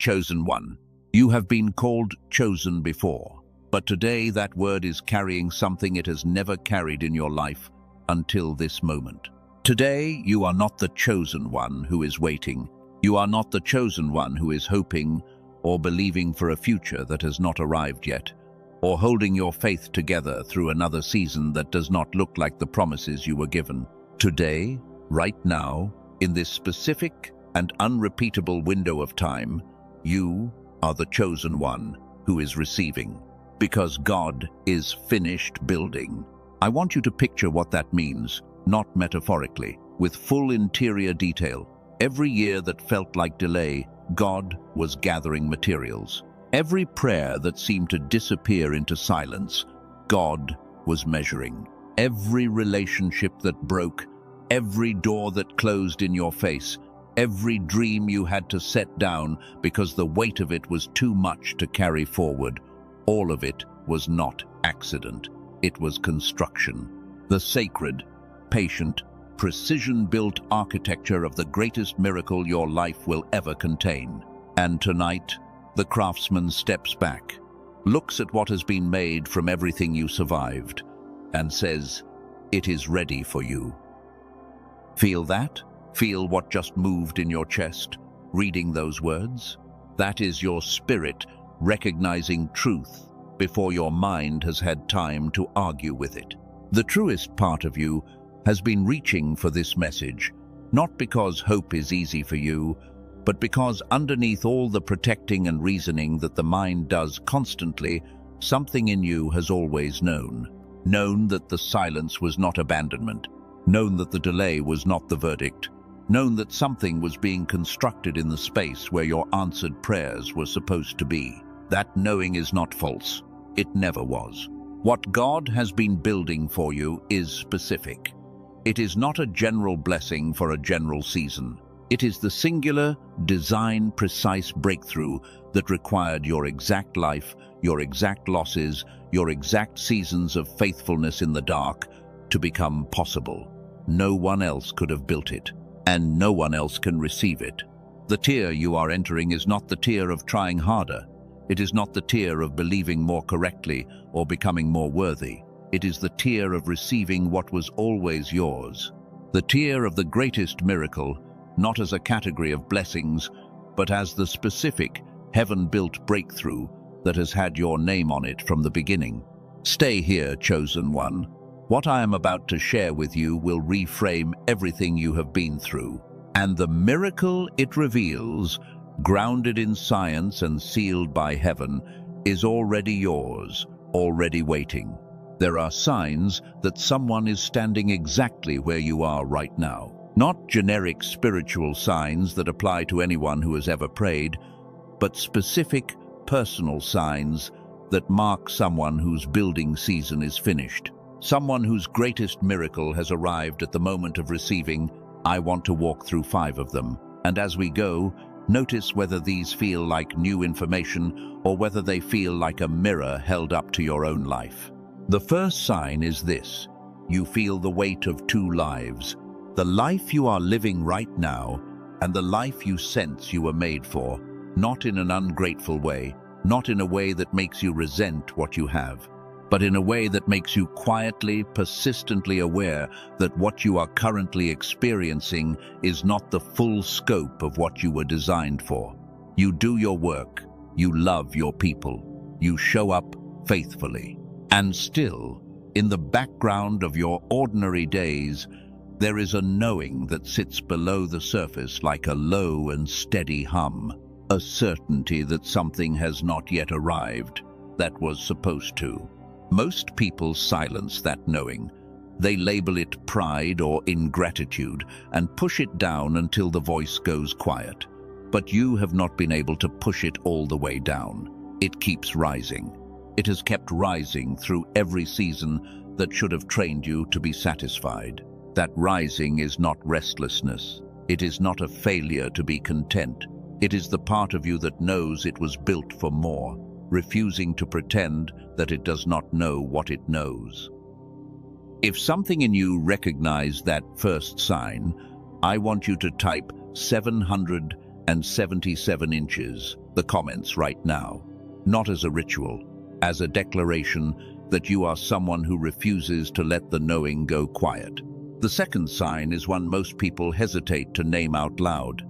Chosen one. You have been called chosen before, but today that word is carrying something it has never carried in your life until this moment. Today, you are not the chosen one who is waiting. You are not the chosen one who is hoping or believing for a future that has not arrived yet, or holding your faith together through another season that does not look like the promises you were given. Today, right now, in this specific and unrepeatable window of time, you are the chosen one who is receiving, because God is finished building. I want you to picture what that means, not metaphorically, with full interior detail. Every year that felt like delay, God was gathering materials. Every prayer that seemed to disappear into silence, God was measuring. Every relationship that broke, every door that closed in your face, every dream you had to set down because the weight of it was too much to carry forward, all of it was not accident. It was construction. The sacred, patient, precision-built architecture of the greatest miracle your life will ever contain. And tonight, the craftsman steps back, looks at what has been made from everything you survived, and says, "It is ready for you." Feel that? Feel what just moved in your chest, reading those words? That is your spirit recognizing truth before your mind has had time to argue with it. The truest part of you has been reaching for this message, not because hope is easy for you, but because underneath all the protecting and reasoning that the mind does constantly, something in you has always known. Known that the silence was not abandonment, known that the delay was not the verdict, known that something was being constructed in the space where your answered prayers were supposed to be. That knowing is not false. It never was. What God has been building for you is specific. It is not a general blessing for a general season. It is the singular, design-precise breakthrough that required your exact life, your exact losses, your exact seasons of faithfulness in the dark to become possible. No one else could have built it, and no one else can receive it. The tier you are entering is not the tier of trying harder. It is not the tier of believing more correctly or becoming more worthy. It is the tier of receiving what was always yours. The tier of the greatest miracle, not as a category of blessings, but as the specific, heaven-built breakthrough that has had your name on it from the beginning. Stay here, chosen one. What I am about to share with you will reframe everything you have been through, and the miracle it reveals, grounded in science and sealed by heaven, is already yours, already waiting. There are signs that someone is standing exactly where you are right now. Not generic spiritual signs that apply to anyone who has ever prayed, but specific, personal signs that mark someone whose building season is finished. Someone whose greatest miracle has arrived at the moment of receiving. I want to walk through 5 of them, and as we go, notice whether these feel like new information or whether they feel like a mirror held up to your own life. The first sign is this: you feel the weight of 2 lives. The life you are living right now and the life you sense you were made for, not in an ungrateful way, not in a way that makes you resent what you have, but in a way that makes you quietly, persistently aware that what you are currently experiencing is not the full scope of what you were designed for. You do your work, you love your people, you show up faithfully. And still, in the background of your ordinary days, there is a knowing that sits below the surface like a low and steady hum, a certainty that something has not yet arrived that was supposed to. Most people silence that knowing. They label it pride or ingratitude and push it down until the voice goes quiet. But you have not been able to push it all the way down. It keeps rising. It has kept rising through every season that should have trained you to be satisfied. That rising is not restlessness. It is not a failure to be content. It is the part of you that knows it was built for more, refusing to pretend that it does not know what it knows. If something in you recognized that first sign, I want you to type 777 inches. the comments right now, not as a ritual, as a declaration that you are someone who refuses to let the knowing go quiet. The second sign is one most people hesitate to name out loud.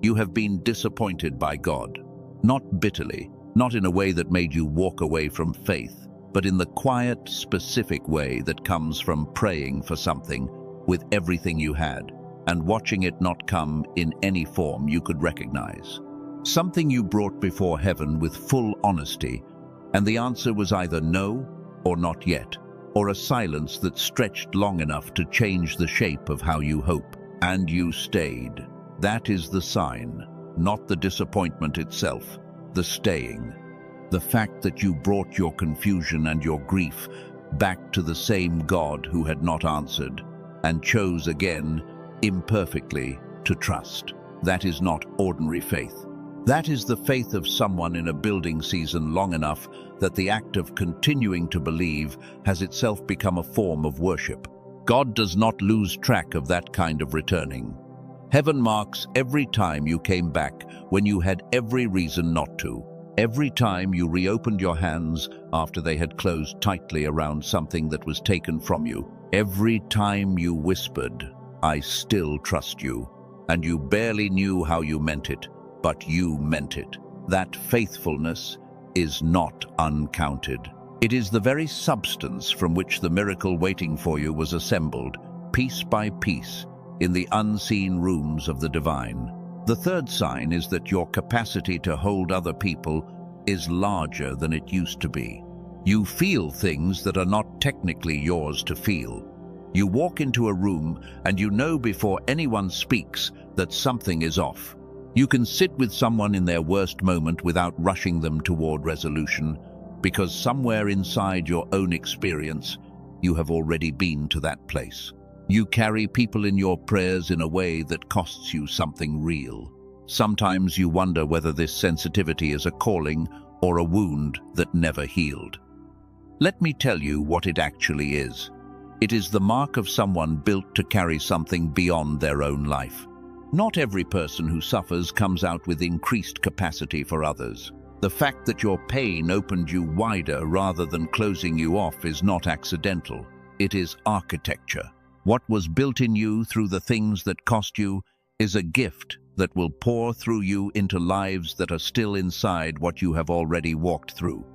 You have been disappointed by God. Not bitterly, not in a way that made you walk away from faith, but in the quiet, specific way that comes from praying for something with everything you had, and watching it not come in any form you could recognize. Something you brought before heaven with full honesty, and the answer was either no or not yet, or a silence that stretched long enough to change the shape of how you hope. And you stayed. That is the sign, not the disappointment itself, the staying. The fact that you brought your confusion and your grief back to the same God who had not answered, and chose again, imperfectly, to trust. That is not ordinary faith. That is the faith of someone in a building season long enough that the act of continuing to believe has itself become a form of worship. God does not lose track of that kind of returning. Heaven marks every time you came back when you had every reason not to. Every time you reopened your hands after they had closed tightly around something that was taken from you. Every time you whispered, "I still trust you," and you barely knew how you meant it, but you meant it. That faithfulness is not uncounted. It is the very substance from which the miracle waiting for you was assembled, piece by piece, in the unseen rooms of the divine. The third sign is that your capacity to hold other people is larger than it used to be. You feel things that are not technically yours to feel. You walk into a room and you know before anyone speaks that something is off. You can sit with someone in their worst moment without rushing them toward resolution, because somewhere inside your own experience, you have already been to that place. You carry people in your prayers in a way that costs you something real. Sometimes you wonder whether this sensitivity is a calling or a wound that never healed. Let me tell you what it actually is. It is the mark of someone built to carry something beyond their own life. Not every person who suffers comes out with increased capacity for others. The fact that your pain opened you wider rather than closing you off is not accidental. It is architecture. What was built in you through the things that cost you is a gift that will pour through you into lives that are still inside what you have already walked through.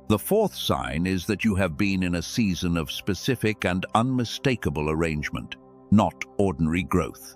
The fourth sign is that you have been in a season of specific and unmistakable arrangement, not ordinary growth,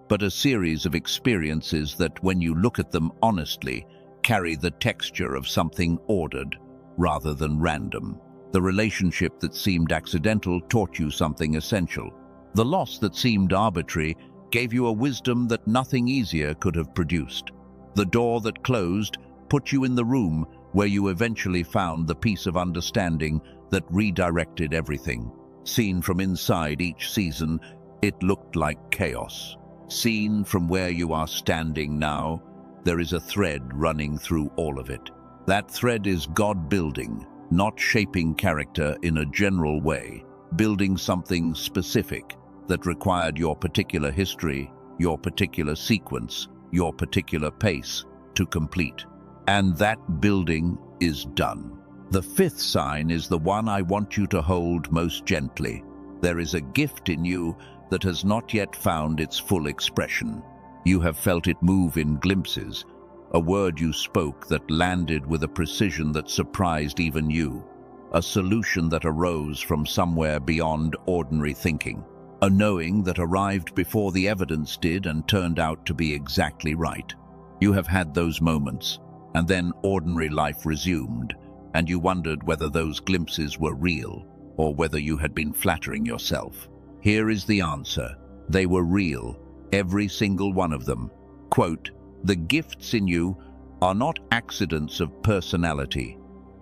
but a series of experiences that, when you look at them honestly, carry the texture of something ordered rather than random. The relationship that seemed accidental taught you something essential. The loss that seemed arbitrary gave you a wisdom that nothing easier could have produced. The door that closed put you in the room where you eventually found the piece of understanding that redirected everything. Seen from inside each season, it looked like chaos. Seen from where you are standing now, there is a thread running through all of it. That thread is God building, not shaping character in a general way, building something specific that required your particular history, your particular sequence, your particular pace to complete. And that building is done. The fifth sign is the one I want you to hold most gently. There is a gift in you that has not yet found its full expression. You have felt it move in glimpses, a word you spoke that landed with a precision that surprised even you, a solution that arose from somewhere beyond ordinary thinking, a knowing that arrived before the evidence did and turned out to be exactly right. You have had those moments, and then ordinary life resumed, and you wondered whether those glimpses were real or whether you had been flattering yourself. Here is the answer. They were real, every single one of them. Quote, "The gifts in you are not accidents of personality.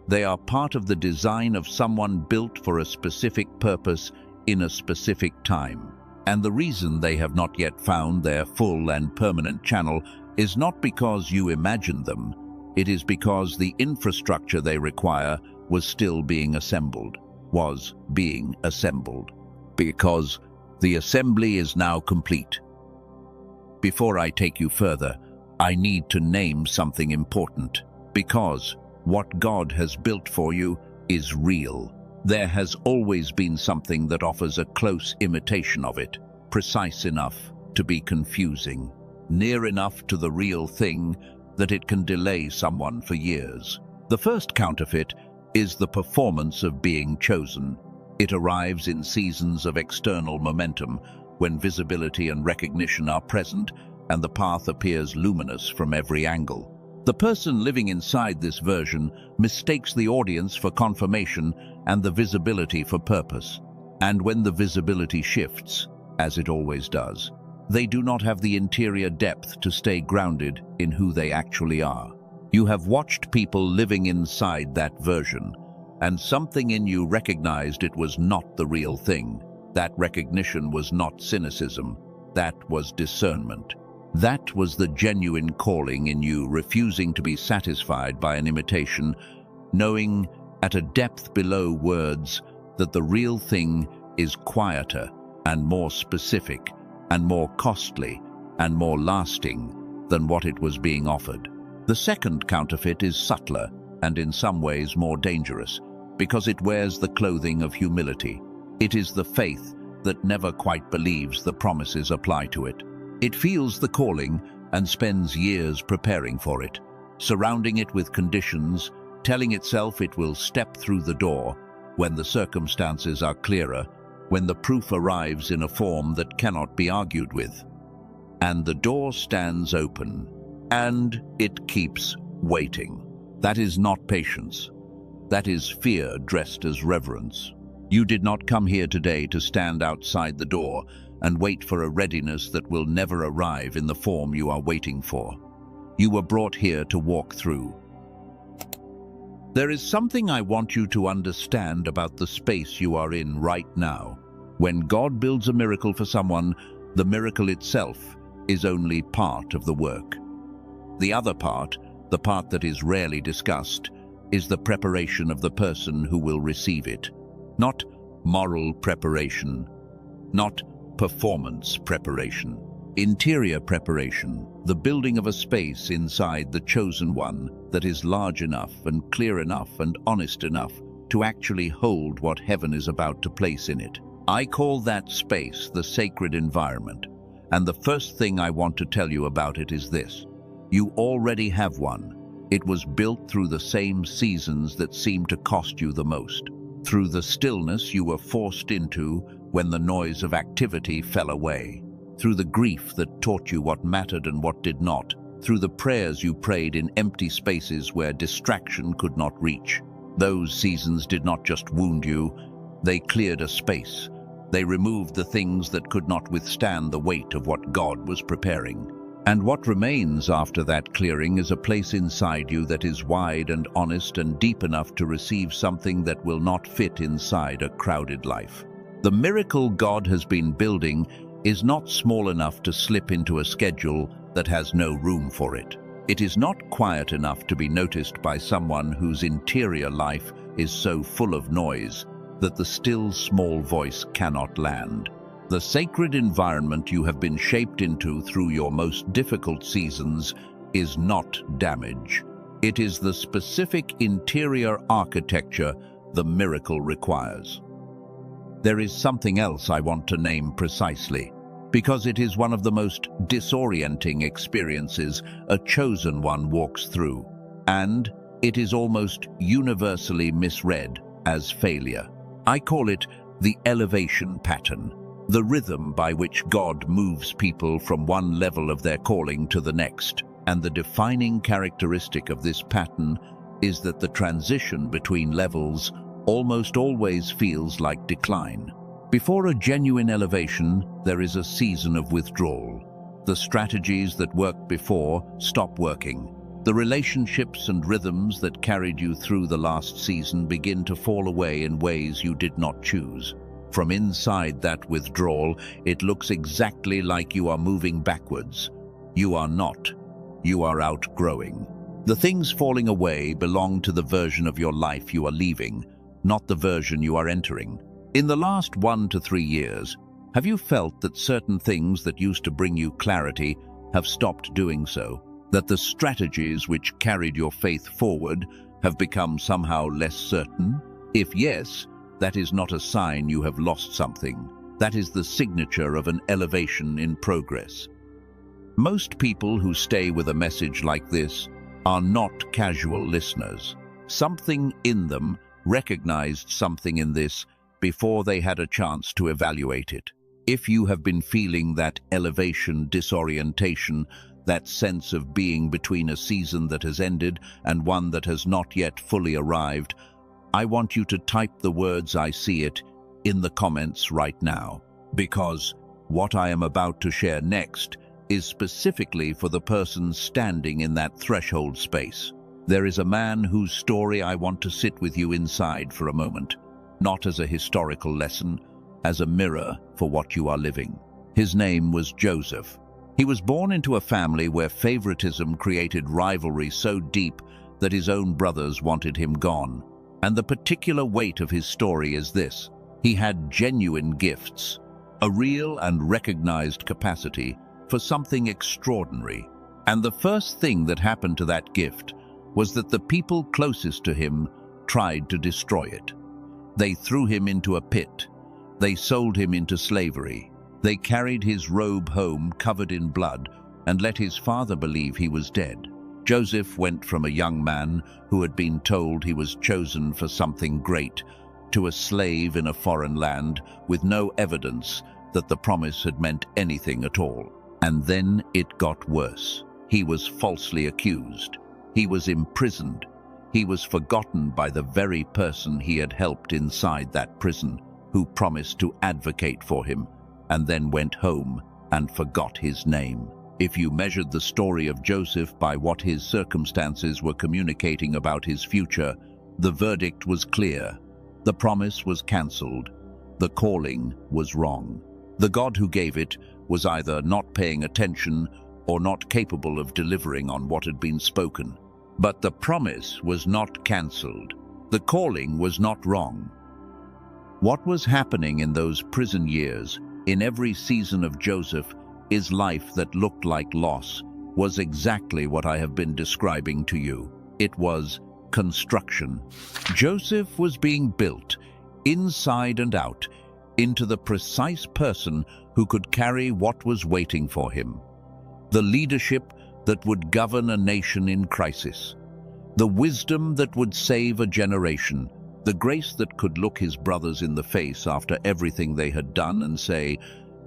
They are part of the design of someone built for a specific purpose in a specific time. And the reason they have not yet found their full and permanent channel is not because you imagined them. It is because the infrastructure they require was still being assembled, because the assembly is now complete." Before I take you further, I need to name something important, because what God has built for you is real. There has always been something that offers a close imitation of it, precise enough to be confusing, near enough to the real thing that it can delay someone for years. The first counterfeit is the performance of being chosen. It arrives in seasons of external momentum, when visibility and recognition are present and the path appears luminous from every angle. The person living inside this version mistakes the audience for confirmation and the visibility for purpose. And when the visibility shifts, as it always does, they do not have the interior depth to stay grounded in who they actually are. You have watched people living inside that version, and something in you recognized it was not the real thing. That recognition was not cynicism, that was discernment. That was the genuine calling in you, refusing to be satisfied by an imitation, knowing at a depth below words that the real thing is quieter and more specific and more costly and more lasting than what it was being offered. The second counterfeit is subtler and in some ways more dangerous, because it wears the clothing of humility. It is the faith that never quite believes the promises apply to it. It feels the calling and spends years preparing for it, surrounding it with conditions, telling itself it will step through the door when the circumstances are clearer, when the proof arrives in a form that cannot be argued with. And the door stands open, and it keeps waiting. That is not patience. That is fear dressed as reverence. You did not come here today to stand outside the door and wait for a readiness that will never arrive in the form you are waiting for. You were brought here to walk through. There is something I want you to understand about the space you are in right now. When God builds a miracle for someone, the miracle itself is only part of the work. The other part, the part that is rarely discussed, is the preparation of the person who will receive it. Not moral preparation, not performance preparation. Interior preparation, the building of a space inside the chosen one that is large enough and clear enough and honest enough to actually hold what heaven is about to place in it. I call that space the sacred environment, and the first thing I want to tell you about it is this. You already have one. It was built through the same seasons that seemed to cost you the most, through the stillness you were forced into when the noise of activity fell away, through the grief that taught you what mattered and what did not, through the prayers you prayed in empty spaces where distraction could not reach. Those seasons did not just wound you, they cleared a space. They removed the things that could not withstand the weight of what God was preparing. And what remains after that clearing is a place inside you that is wide and honest and deep enough to receive something that will not fit inside a crowded life. The miracle God has been building is not small enough to slip into a schedule that has no room for it. It is not quiet enough to be noticed by someone whose interior life is so full of noise that the still small voice cannot land. The sacred environment you have been shaped into through your most difficult seasons is not damage. It is the specific interior architecture the miracle requires. There is something else I want to name precisely, because it is one of the most disorienting experiences a chosen one walks through, and it is almost universally misread as failure. I call it the elevation pattern, the rhythm by which God moves people from one level of their calling to the next. And the defining characteristic of this pattern is that the transition between levels almost always feels like decline. Before a genuine elevation, there is a season of withdrawal. The strategies that worked before stop working. The relationships and rhythms that carried you through the last season begin to fall away in ways you did not choose. From inside that withdrawal, it looks exactly like you are moving backwards. You are not. You are outgrowing. The things falling away belong to the version of your life you are leaving, not the version you are entering. In the last 1 to 3 years, have you felt that certain things that used to bring you clarity have stopped doing so? That the strategies which carried your faith forward have become somehow less certain? If yes, that is not a sign you have lost something. That is the signature of an elevation in progress. Most people who stay with a message like this are not casual listeners. Something in them recognized something in this before they had a chance to evaluate it. If you have been feeling that elevation disorientation, that sense of being between a season that has ended and one that has not yet fully arrived, I want you to type the words "I see it" in the comments right now, because what I am about to share next is specifically for the person standing in that threshold space. There is a man whose story I want to sit with you inside for a moment, not as a historical lesson, as a mirror for what you are living. His name was Joseph. He was born into a family where favoritism created rivalry so deep that his own brothers wanted him gone. And the particular weight of his story is this: he had genuine gifts, a real and recognized capacity for something extraordinary. And the first thing that happened to that gift was that the people closest to him tried to destroy it. They threw him into a pit. They sold him into slavery. They carried his robe home covered in blood and let his father believe he was dead. Joseph went from a young man who had been told he was chosen for something great to a slave in a foreign land with no evidence that the promise had meant anything at all. And then it got worse. He was falsely accused. He was imprisoned. He was forgotten by the very person he had helped inside that prison, who promised to advocate for him, and then went home and forgot his name. If you measured the story of Joseph by what his circumstances were communicating about his future, the verdict was clear. The promise was cancelled. The calling was wrong. The God who gave it was either not paying attention or not capable of delivering on what had been spoken. But the promise was not cancelled. The calling was not wrong. What was happening in those prison years, in every season of Joseph, his life that looked like loss, was exactly what I have been describing to you. It was construction. Joseph was being built, inside and out, into the precise person who could carry what was waiting for him. The leadership that would govern a nation in crisis. The wisdom that would save a generation. The grace that could look his brothers in the face after everything they had done and say,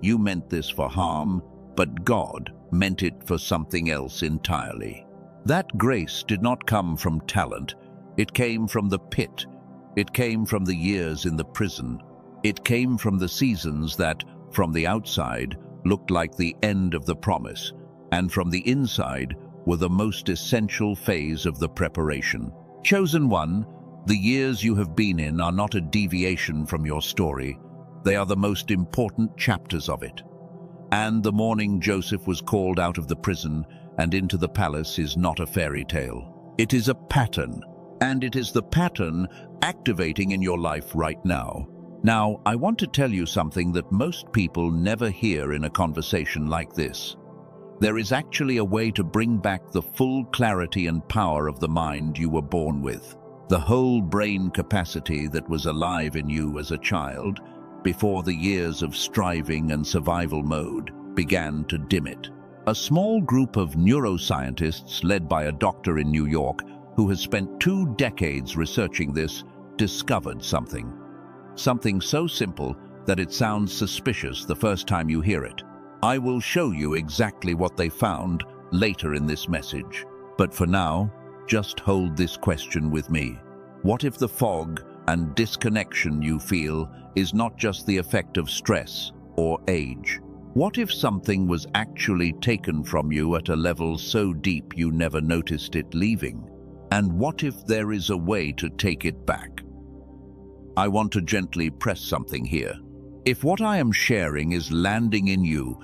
"You meant this for harm, but God meant it for something else entirely." That grace did not come from talent. It came from the pit. It came from the years in the prison. It came from the seasons that, from the outside, looked like the end of the promise, and from the inside were the most essential phase of the preparation. Chosen one, the years you have been in are not a deviation from your story. They are the most important chapters of it. And the morning Joseph was called out of the prison and into the palace is not a fairy tale. It is a pattern, and it is the pattern activating in your life right now. Now, I want to tell you something that most people never hear in a conversation like this. There is actually a way to bring back the full clarity and power of the mind you were born with. The whole brain capacity that was alive in you as a child, before the years of striving and survival mode began to dim it. A small group of neuroscientists led by a doctor in New York who has spent 2 decades researching this discovered something. Something so simple that it sounds suspicious the first time you hear it. I will show you exactly what they found later in this message. But for now, just hold this question with me. What if the fog and disconnection you feel is not just the effect of stress or age? What if something was actually taken from you at a level so deep you never noticed it leaving? And what if there is a way to take it back? I want to gently press something here. If what I am sharing is landing in you,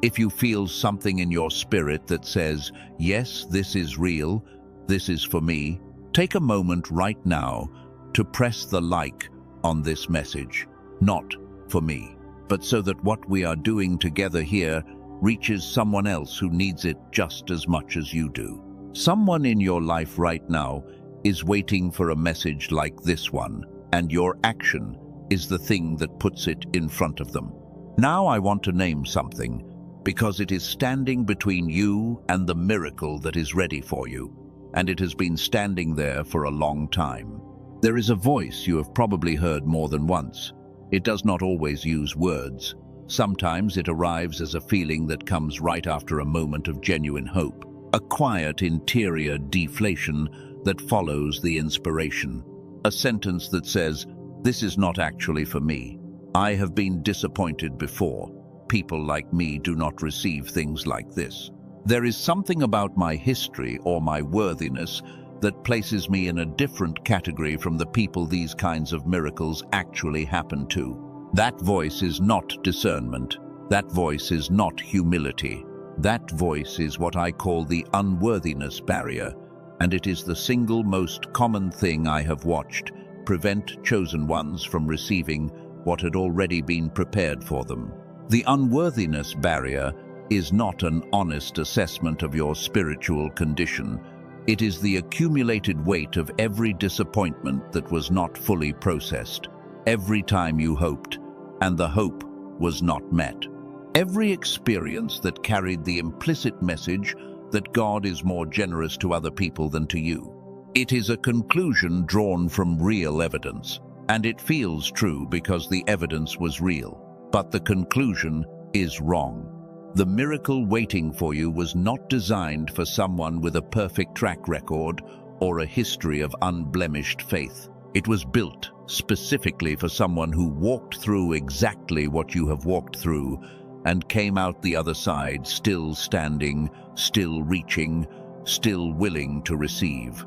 if you feel something in your spirit that says, "Yes, this is real, this is for me," take a moment right now to press the like on this message. Not for me, but so that what we are doing together here reaches someone else who needs it just as much as you do. Someone in your life right now is waiting for a message like this one, and your action is the thing that puts it in front of them. Now I want to name something, because it is standing between you and the miracle that is ready for you, and it has been standing there for a long time. There is a voice you have probably heard more than once. It does not always use words. Sometimes it arrives as a feeling that comes right after a moment of genuine hope, a quiet interior deflation that follows the inspiration, a sentence that says, "This is not actually for me. I have been disappointed before. People like me do not receive things like this. There is something about my history or my worthiness that places me in a different category from the people these kinds of miracles actually happen to." That voice is not discernment. That voice is not humility. That voice is what I call the unworthiness barrier, and it is the single most common thing I have watched prevent chosen ones from receiving what had already been prepared for them. The unworthiness barrier is not an honest assessment of your spiritual condition. It is the accumulated weight of every disappointment that was not fully processed, every time you hoped, and the hope was not met. Every experience that carried the implicit message that God is more generous to other people than to you. It is a conclusion drawn from real evidence, and it feels true because the evidence was real. But the conclusion is wrong. The miracle waiting for you was not designed for someone with a perfect track record or a history of unblemished faith. It was built specifically for someone who walked through exactly what you have walked through and came out the other side still standing, still reaching, still willing to receive.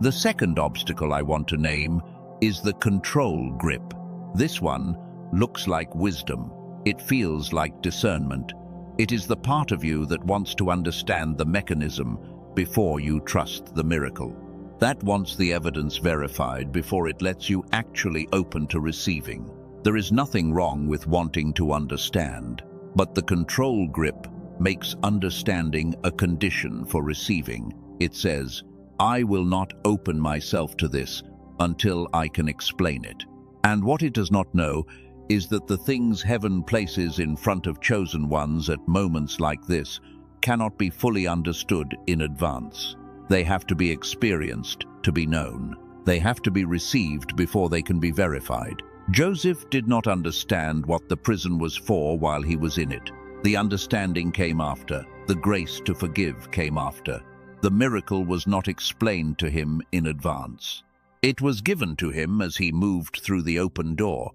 The second obstacle I want to name is the control grip. This one looks like wisdom. It feels like discernment. It is the part of you that wants to understand the mechanism before you trust the miracle. That wants the evidence verified before it lets you actually open to receiving. There is nothing wrong with wanting to understand, but the control grip makes understanding a condition for receiving. It says, "I will not open myself to this until I can explain it." And what it does not know is that the things heaven places in front of chosen ones at moments like this cannot be fully understood in advance. They have to be experienced to be known. They have to be received before they can be verified. Joseph did not understand what the prison was for while he was in it. The understanding came after. The grace to forgive came after. The miracle was not explained to him in advance. It was given to him as he moved through the open door.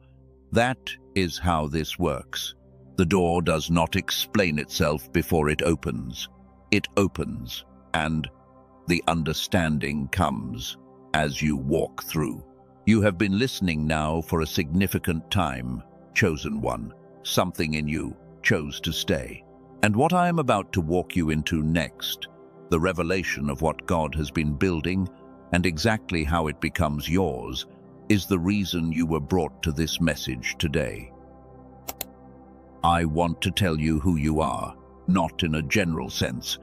That is how this works. The door does not explain itself before it opens. It opens, and the understanding comes as you walk through. You have been listening now for a significant time, chosen one. Something in you chose to stay. And what I am about to walk you into next, the revelation of what God has been building and exactly how it becomes yours, is the reason you were brought to this message today. I want to tell you who you are, not in a general sense,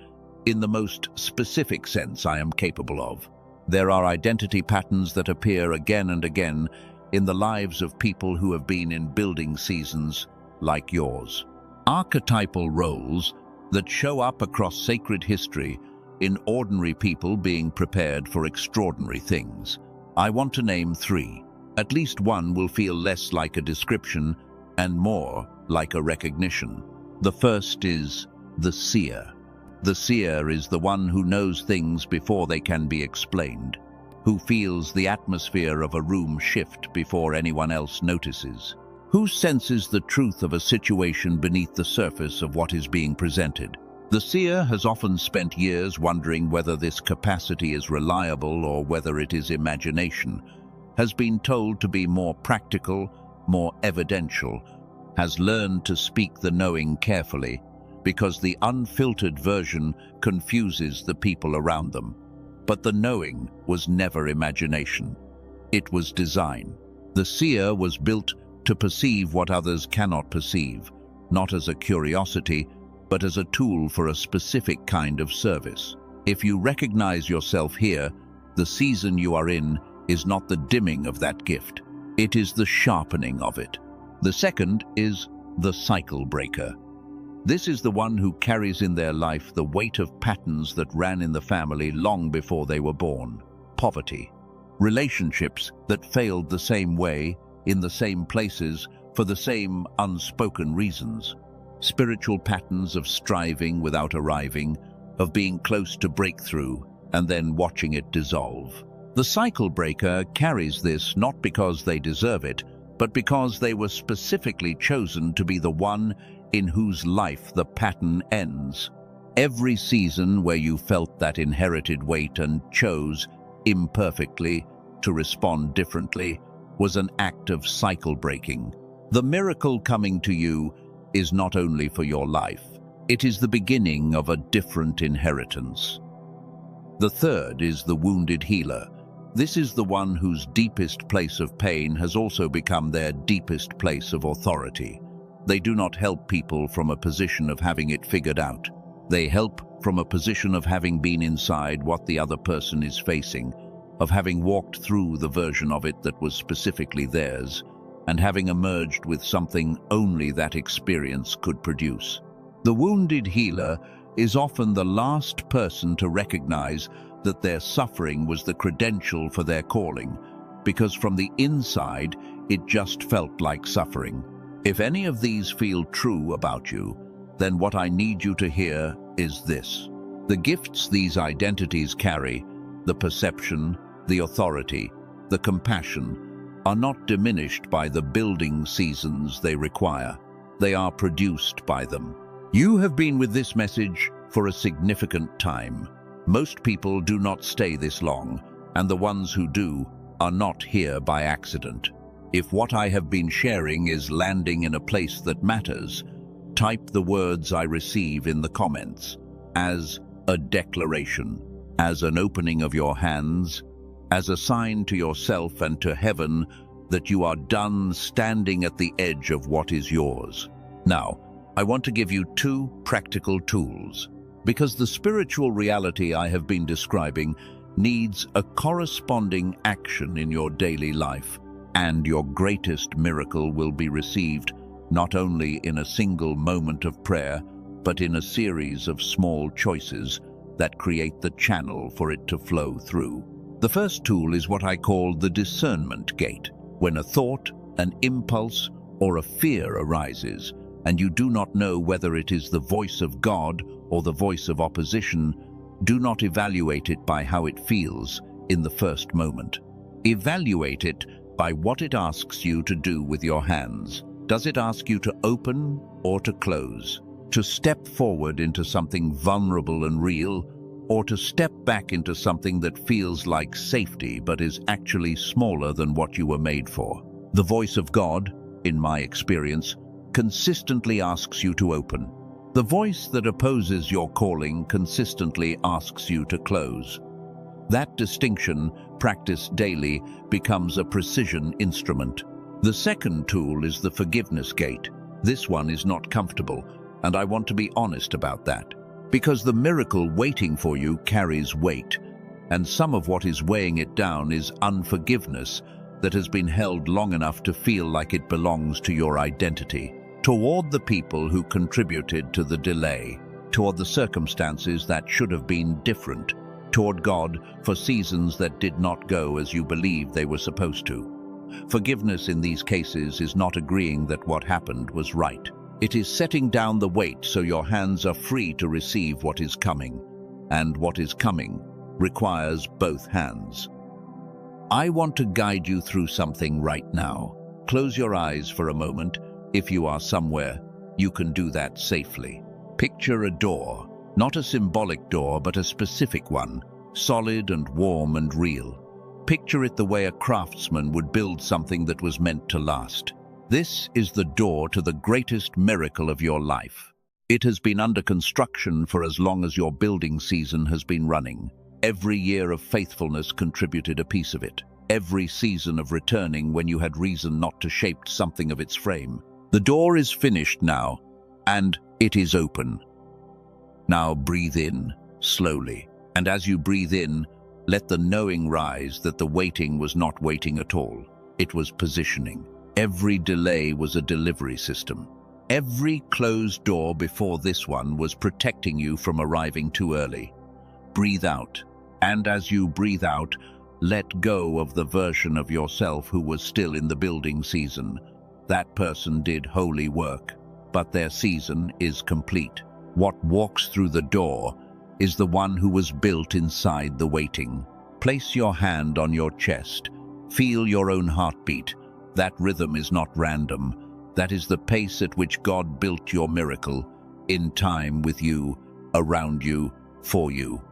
in the most specific sense I am capable of. There are identity patterns that appear again and again in the lives of people who have been in building seasons like yours. Archetypal roles that show up across sacred history in ordinary people being prepared for extraordinary things. I want to name 3. At least one will feel less like a description and more like a recognition. The first is the seer. The seer is the one who knows things before they can be explained, who feels the atmosphere of a room shift before anyone else notices, who senses the truth of a situation beneath the surface of what is being presented. The seer has often spent years wondering whether this capacity is reliable or whether it is imagination, has been told to be more practical, more evidential, has learned to speak the knowing carefully, because the unfiltered version confuses the people around them. But the knowing was never imagination. It was design. The seer was built to perceive what others cannot perceive, not as a curiosity, but as a tool for a specific kind of service. If you recognize yourself here, the season you are in is not the dimming of that gift. It is the sharpening of it. The second is the cycle breaker. This is the one who carries in their life the weight of patterns that ran in the family long before they were born. Poverty. Relationships that failed the same way, in the same places, for the same unspoken reasons. Spiritual patterns of striving without arriving, of being close to breakthrough, and then watching it dissolve. The cycle breaker carries this not because they deserve it, but because they were specifically chosen to be the one in whose life the pattern ends. Every season where you felt that inherited weight and chose, imperfectly, to respond differently, was an act of cycle breaking. The miracle coming to you is not only for your life, it is the beginning of a different inheritance. The third is the wounded healer. This is the one whose deepest place of pain has also become their deepest place of authority. They do not help people from a position of having it figured out. They help from a position of having been inside what the other person is facing, of having walked through the version of it that was specifically theirs, and having emerged with something only that experience could produce. The wounded healer is often the last person to recognize that their suffering was the credential for their calling, because from the inside, it just felt like suffering. If any of these feel true about you, then what I need you to hear is this. The gifts these identities carry, the perception, the authority, the compassion, are not diminished by the building seasons they require. They are produced by them. You have been with this message for a significant time. Most people do not stay this long, and the ones who do are not here by accident. If what I have been sharing is landing in a place that matters, type the words I receive in the comments as a declaration, as an opening of your hands, as a sign to yourself and to heaven that you are done standing at the edge of what is yours. Now, I want to give you 2 practical tools, because the spiritual reality I have been describing needs a corresponding action in your daily life, and your greatest miracle will be received not only in a single moment of prayer, but in a series of small choices that create the channel for it to flow through. The first tool is what I call the discernment gate. When a thought, an impulse, or a fear arises, and you do not know whether it is the voice of God or the voice of opposition, do not evaluate it by how it feels in the first moment. Evaluate it by what it asks you to do with your hands. Does it ask you to open or to close? To step forward into something vulnerable and real, or to step back into something that feels like safety but is actually smaller than what you were made for? The voice of God, in my experience, consistently asks you to open. The voice that opposes your calling consistently asks you to close. That distinction, practiced daily, becomes a precision instrument. The second tool is the forgiveness gate. This one is not comfortable, and I want to be honest about that. Because the miracle waiting for you carries weight, and some of what is weighing it down is unforgiveness that has been held long enough to feel like it belongs to your identity. Toward the people who contributed to the delay, toward the circumstances that should have been different, toward God for seasons that did not go as you believed they were supposed to. Forgiveness in these cases is not agreeing that what happened was right. It is setting down the weight so your hands are free to receive what is coming, and what is coming requires both hands. I want to guide you through something right now. Close your eyes for a moment. If you are somewhere, you can do that safely. Picture a door, not a symbolic door, but a specific one, solid and warm and real. Picture it the way a craftsman would build something that was meant to last. This is the door to the greatest miracle of your life. It has been under construction for as long as your building season has been running. Every year of faithfulness contributed a piece of it. Every season of returning when you had reason not to shape something of its frame. The door is finished now, and it is open. Now breathe in, slowly. And as you breathe in, let the knowing rise that the waiting was not waiting at all. It was positioning. Every delay was a delivery system. Every closed door before this one was protecting you from arriving too early. Breathe out. And as you breathe out, let go of the version of yourself who was still in the building season. That person did holy work, but their season is complete. What walks through the door is the one who was built inside the waiting. Place your hand on your chest. Feel your own heartbeat. That rhythm is not random. That is the pace at which God built your miracle, in time with you, around you, for you.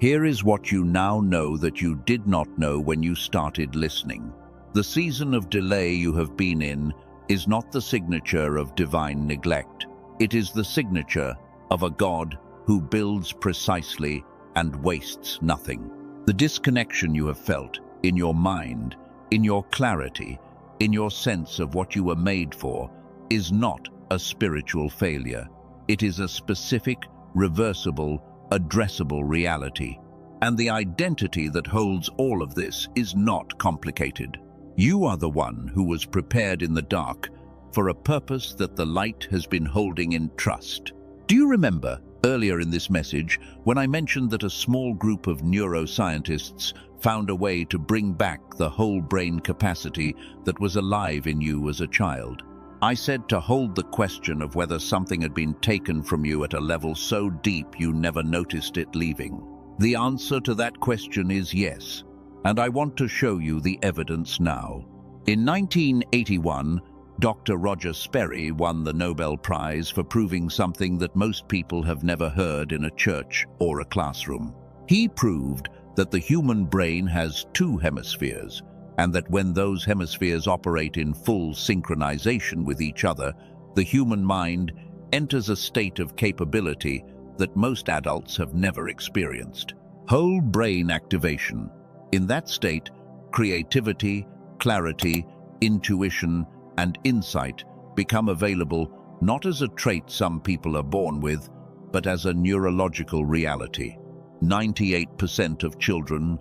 Here is what you now know that you did not know when you started listening. The season of delay you have been in is not the signature of divine neglect. It is the signature of a God who builds precisely and wastes nothing. The disconnection you have felt in your mind, in your clarity, in your sense of what you were made for, is not a spiritual failure. It is a specific, reversible, addressable reality. And the identity that holds all of this is not complicated. You are the one who was prepared in the dark for a purpose that the light has been holding in trust. Do you remember earlier in this message when I mentioned that a small group of neuroscientists found a way to bring back the whole brain capacity that was alive in you as a child? I said to hold the question of whether something had been taken from you at a level so deep you never noticed it leaving. The answer to that question is yes, and I want to show you the evidence now. In 1981, Dr. Roger Sperry won the Nobel Prize for proving something that most people have never heard in a church or a classroom. He proved that the human brain has two hemispheres, and that when those hemispheres operate in full synchronization with each other, the human mind enters a state of capability that most adults have never experienced. Whole brain activation. In that state, creativity, clarity, intuition, and insight become available not as a trait some people are born with, but as a neurological reality. 98% of children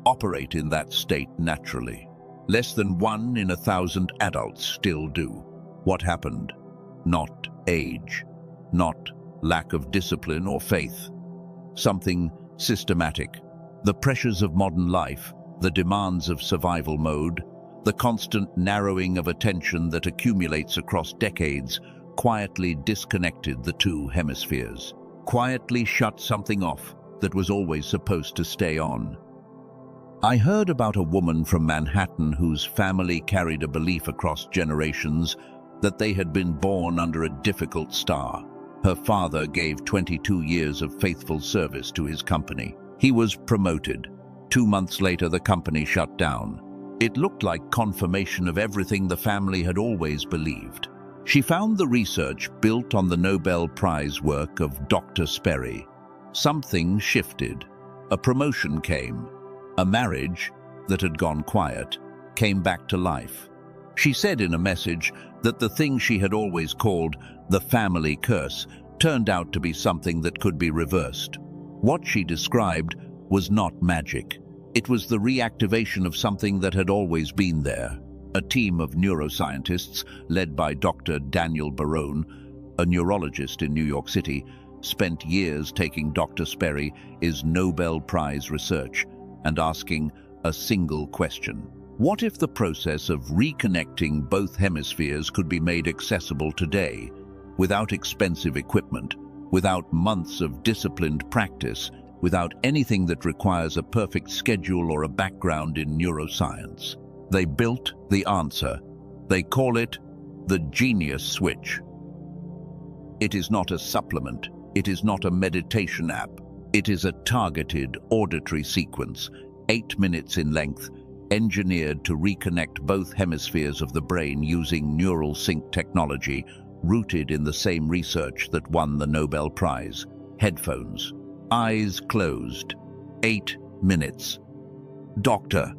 operate in that state naturally. Less than 1 in 1,000 adults still do. What happened? Not age, not lack of discipline or faith. Something systematic. The pressures of modern life, the demands of survival mode, the constant narrowing of attention that accumulates across decades quietly disconnected the two hemispheres, quietly shut something off that was always supposed to stay on. I heard about a woman from Manhattan whose family carried a belief across generations that they had been born under a difficult star. Her father gave 22 years of faithful service to his company. He was promoted. 2 months later, the company shut down. It looked like confirmation of everything the family had always believed. She found the research built on the Nobel Prize work of Dr. Sperry. Something shifted. A promotion came. A marriage that had gone quiet came back to life. She said in a message that the thing she had always called the family curse turned out to be something that could be reversed. What she described was not magic. It was the reactivation of something that had always been there. A team of neuroscientists, led by Dr. Daniel Barone, a neurologist in New York City, spent years taking Dr. Sperry's Nobel Prize research and asking a single question. What if the process of reconnecting both hemispheres could be made accessible today, without expensive equipment, without months of disciplined practice, without anything that requires a perfect schedule or a background in neuroscience? They built the answer. They call it the Genius Switch. It is not a supplement. It is not a meditation app. It is a targeted auditory sequence, 8 minutes in length, engineered to reconnect both hemispheres of the brain using neural sync technology, rooted in the same research that won the Nobel Prize. Headphones. Eyes closed. 8 minutes. Dr.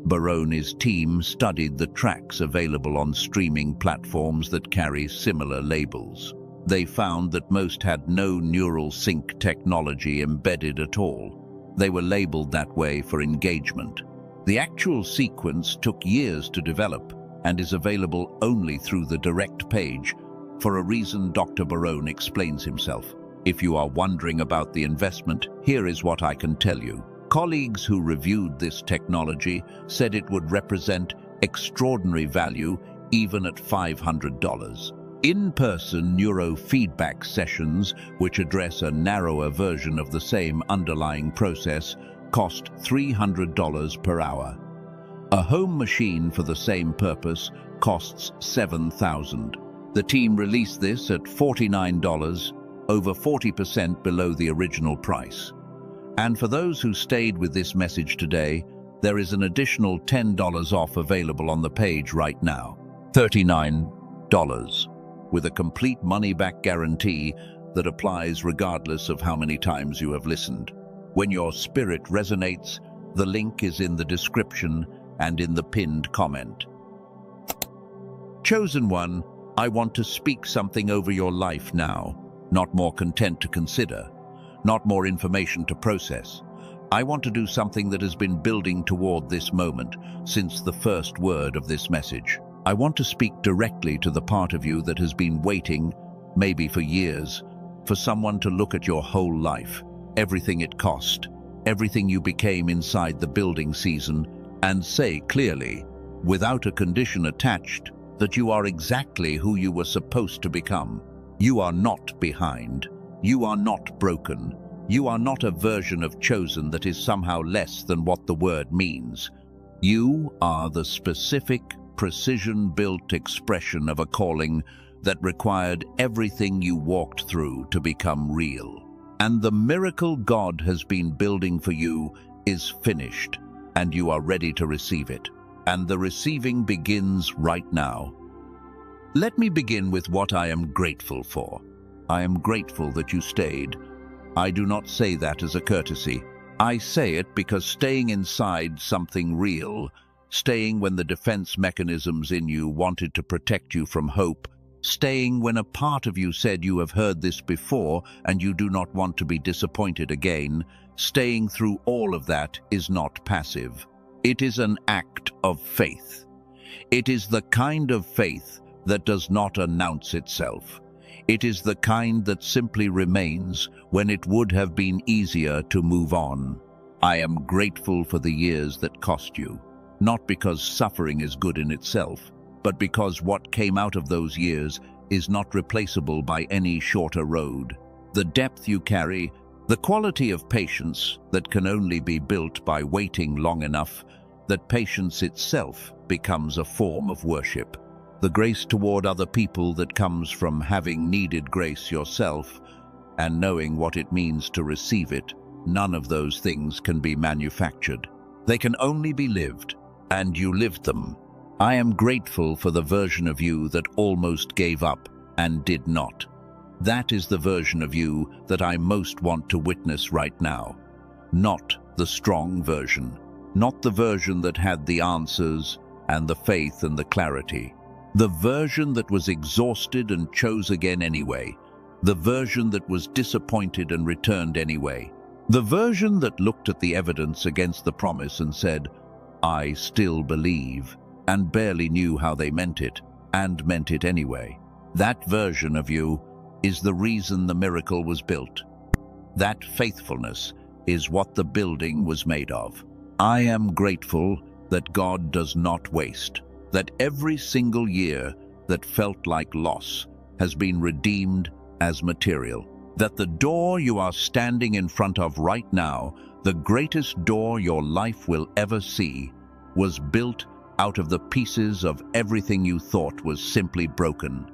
Barone's team studied the tracks available on streaming platforms that carry similar labels. They found that most had no neural sync technology embedded at all. They were labeled that way for engagement. The actual sequence took years to develop and is available only through the direct page, for a reason Dr. Barone explains himself. If you are wondering about the investment, here is what I can tell you. Colleagues who reviewed this technology said it would represent extraordinary value even at $500. In-person neurofeedback sessions, which address a narrower version of the same underlying process, cost $300 per hour. A home machine for the same purpose costs $7,000. The team released this at $49, over 40% below the original price. And for those who stayed with this message today, there is an additional $10 off available on the page right now. $39, with a complete money-back guarantee that applies regardless of how many times you have listened. When your spirit resonates, the link is in the description and in the pinned comment. Chosen One, I want to speak something over your life now. Not more content to consider, not more information to process. I want to do something that has been building toward this moment since the first word of this message. I want to speak directly to the part of you that has been waiting, maybe for years, for someone to look at your whole life, everything it cost, everything you became inside the building season, and say clearly, without a condition attached, that you are exactly who you were supposed to become. You are not behind. You are not broken. You are not a version of Chosen that is somehow less than what the word means. You are the specific, precision-built expression of a calling that required everything you walked through to become real. And the miracle God has been building for you is finished, and you are ready to receive it. And the receiving begins right now. Let me begin with what I am grateful for. I am grateful that you stayed. I do not say that as a courtesy. I say it because staying inside something real, staying when the defense mechanisms in you wanted to protect you from hope, staying when a part of you said you have heard this before and you do not want to be disappointed again, staying through all of that is not passive. It is an act of faith. It is the kind of faith that does not announce itself. It is the kind that simply remains when it would have been easier to move on. I am grateful for the years that cost you, not because suffering is good in itself, but because what came out of those years is not replaceable by any shorter road. The depth you carry, the quality of patience that can only be built by waiting long enough that patience itself becomes a form of worship. The grace toward other people that comes from having needed grace yourself and knowing what it means to receive it, none of those things can be manufactured. They can only be lived, and you lived them. I am grateful for the version of you that almost gave up and did not. That is the version of you that I most want to witness right now. Not the strong version, not the version that had the answers and the faith and the clarity. The version that was exhausted and chose again anyway. The version that was disappointed and returned anyway. The version that looked at the evidence against the promise and said, I still believe, and barely knew how they meant it, and meant it anyway. That version of you is the reason the miracle was built. That faithfulness is what the building was made of. I am grateful that God does not waste, that every single year that felt like loss has been redeemed as material, that the door you are standing in front of right now, the greatest door your life will ever see, was built out of the pieces of everything you thought was simply broken.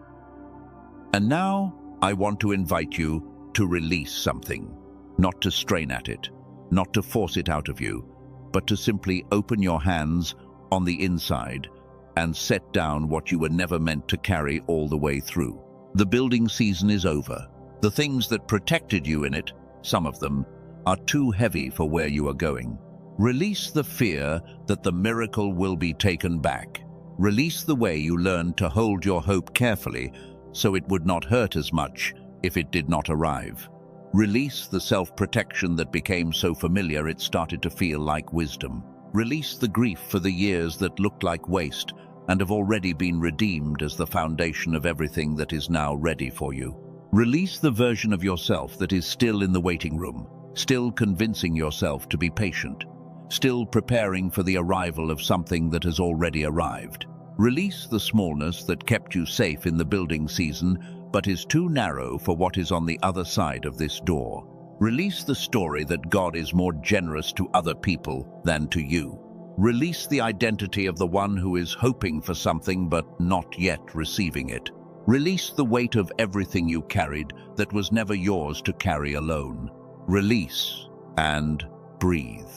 And now I want to invite you to release something, not to strain at it, not to force it out of you, but to simply open your hands on the inside and set down what you were never meant to carry all the way through. The building season is over. The things that protected you in it, some of them, are too heavy for where you are going. Release the fear that the miracle will be taken back. Release the way you learned to hold your hope carefully so it would not hurt as much if it did not arrive. Release the self-protection that became so familiar it started to feel like wisdom. Release the grief for the years that looked like waste and have already been redeemed as the foundation of everything that is now ready for you. Release the version of yourself that is still in the waiting room, still convincing yourself to be patient, still preparing for the arrival of something that has already arrived. Release the smallness that kept you safe in the building season but is too narrow for what is on the other side of this door. Release the story that God is more generous to other people than to you. Release the identity of the one who is hoping for something but not yet receiving it. Release the weight of everything you carried that was never yours to carry alone. Release and breathe.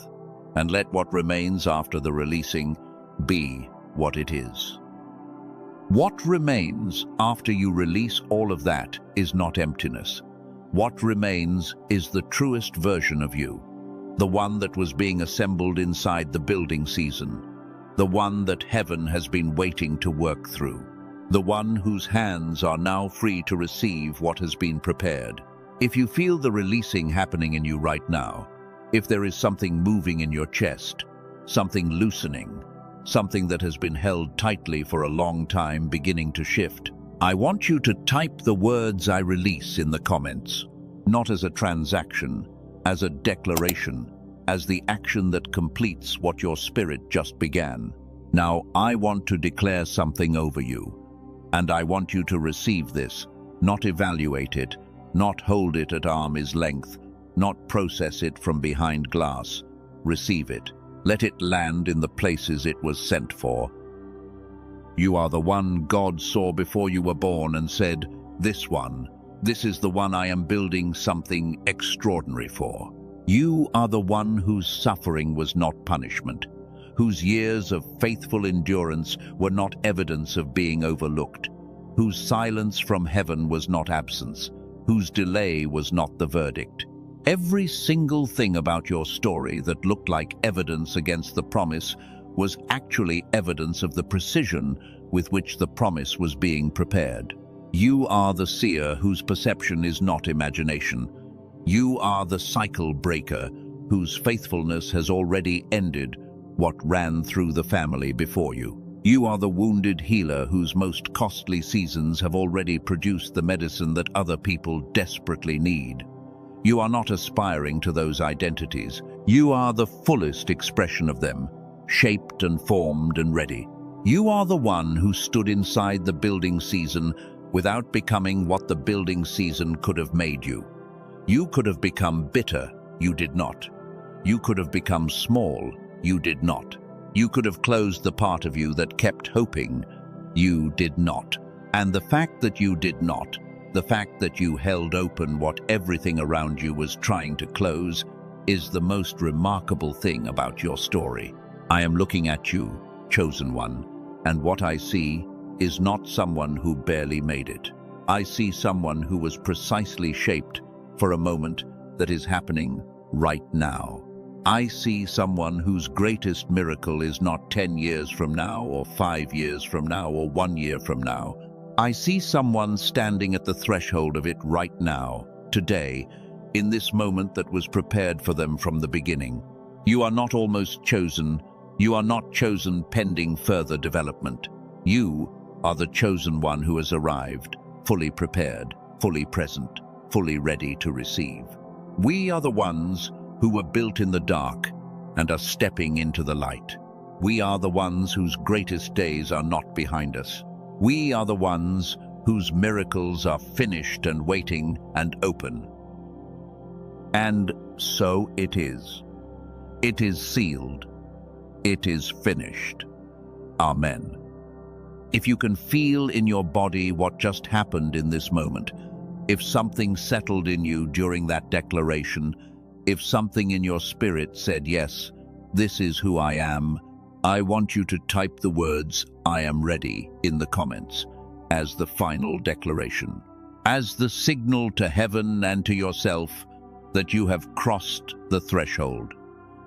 And let what remains after the releasing be what it is. What remains after you release all of that is not emptiness. What remains is the truest version of you, the one that was being assembled inside the building season, the one that heaven has been waiting to work through, the one whose hands are now free to receive what has been prepared. If you feel the releasing happening in you right now, if there is something moving in your chest, something loosening, something that has been held tightly for a long time beginning to shift, I want you to type the words "I release" in the comments, not as a transaction, as a declaration, as the action that completes what your spirit just began. Now, I want to declare something over you, and I want you to receive this, not evaluate it, not hold it at arm's length, not process it from behind glass. Receive it. Let it land in the places it was sent for. You are the one God saw before you were born and said, "This is the one I am building something extraordinary for." You are the one whose suffering was not punishment, whose years of faithful endurance were not evidence of being overlooked, whose silence from heaven was not absence, whose delay was not the verdict. Every single thing about your story that looked like evidence against the promise was actually evidence of the precision with which the promise was being prepared. You are the seer whose perception is not imagination. You are the cycle breaker whose faithfulness has already ended what ran through the family before you. You are the wounded healer whose most costly seasons have already produced the medicine that other people desperately need. You are not aspiring to those identities. You are the fullest expression of them, shaped and formed and ready. You are the one who stood inside the building season without becoming what the building season could have made you. You could have become bitter, you did not. You could have become small, you did not. You could have closed the part of you that kept hoping, you did not. And the fact that you did not, the fact that you held open what everything around you was trying to close, is the most remarkable thing about your story. I am looking at you, chosen one, and what I see is not someone who barely made it. I see someone who was precisely shaped for a moment that is happening right now. I see someone whose greatest miracle is not 10 years from now, or 5 years from now, or 1 year from now. I see someone standing at the threshold of it right now, today, in this moment that was prepared for them from the beginning. You are not almost chosen. You are not chosen pending further development. You are the chosen one who has arrived, fully prepared, fully present, fully ready to receive. We are the ones who were built in the dark and are stepping into the light. We are the ones whose greatest days are not behind us. We are the ones whose miracles are finished and waiting and open. And so it is. It is sealed. It is finished. Amen. If you can feel in your body what just happened in this moment, if something settled in you during that declaration, if something in your spirit said, "Yes, this is who I am," I want you to type the words "I am ready" in the comments as the final declaration, as the signal to heaven and to yourself that you have crossed the threshold,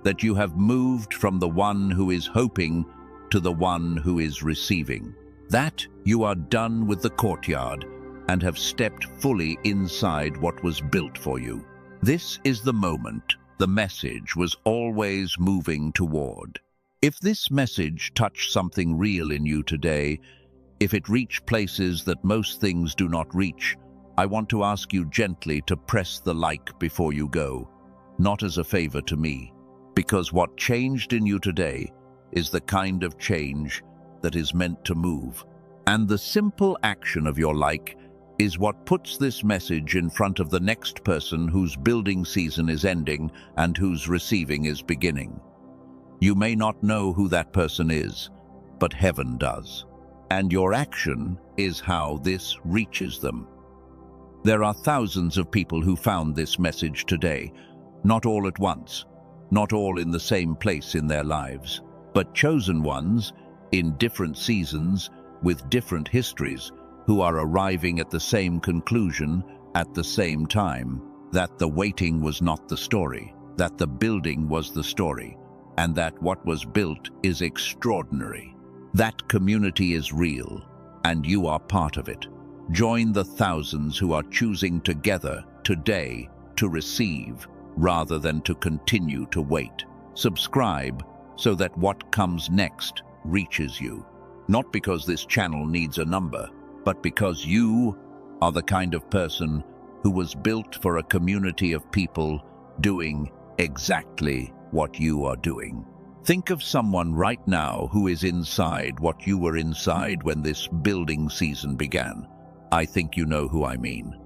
that you have moved from the one who is hoping to the one who is receiving, that you are done with the courtyard and have stepped fully inside what was built for you. This is the moment the message was always moving toward. If this message touched something real in you today, if it reached places that most things do not reach, I want to ask you gently to press the like before you go, not as a favor to me, because what changed in you today is the kind of change that is meant to move. And the simple action of your like is what puts this message in front of the next person whose building season is ending and whose receiving is beginning. You may not know who that person is, but heaven does. And your action is how this reaches them. There are thousands of people who found this message today, not all at once, not all in the same place in their lives, but chosen ones in different seasons with different histories who are arriving at the same conclusion at the same time, that the waiting was not the story, that the building was the story, and that what was built is extraordinary. That community is real, and you are part of it. Join the thousands who are choosing together today to receive rather than to continue to wait. Subscribe so that what comes next reaches you. Not because this channel needs a number, but because you are the kind of person who was built for a community of people doing exactly what you are doing. Think of someone right now who is inside what you were inside when this building season began. I think you know who I mean.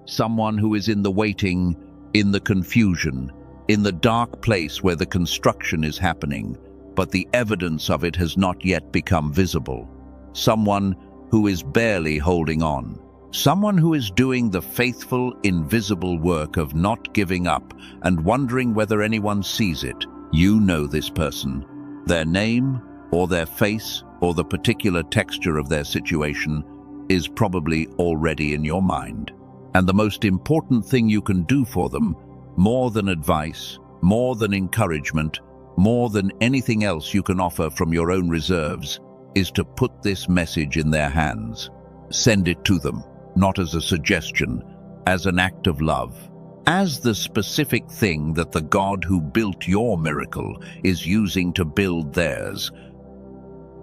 Someone who is in the waiting, in the confusion, in the dark place where the construction is happening, but the evidence of it has not yet become visible. Someone who is barely holding on. Someone who is doing the faithful, invisible work of not giving up and wondering whether anyone sees it. You know this person. Their name, or their face, or the particular texture of their situation is probably already in your mind. And the most important thing you can do for them, more than advice, more than encouragement, more than anything else you can offer from your own reserves, is to put this message in their hands. Send it to them, not as a suggestion, as an act of love, as the specific thing that the God who built your miracle is using to build theirs.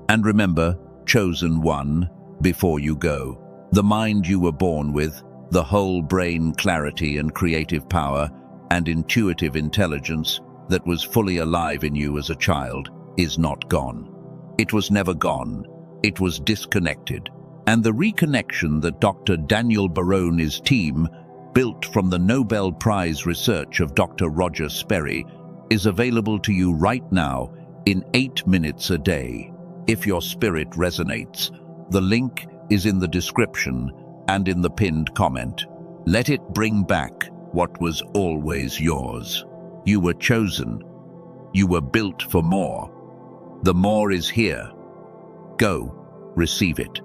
And remember, chosen one, before you go, the mind you were born with, the whole brain clarity and creative power and intuitive intelligence that was fully alive in you as a child, is not gone. It was never gone. It was disconnected. And the reconnection that Dr. Daniel Barone's team built from the Nobel Prize research of Dr. Roger Sperry is available to you right now in 8 minutes a day. If your spirit resonates, the link is in the description and in the pinned comment. Let it bring back what was always yours. You were chosen. You were built for more. The more is here. Go, receive it.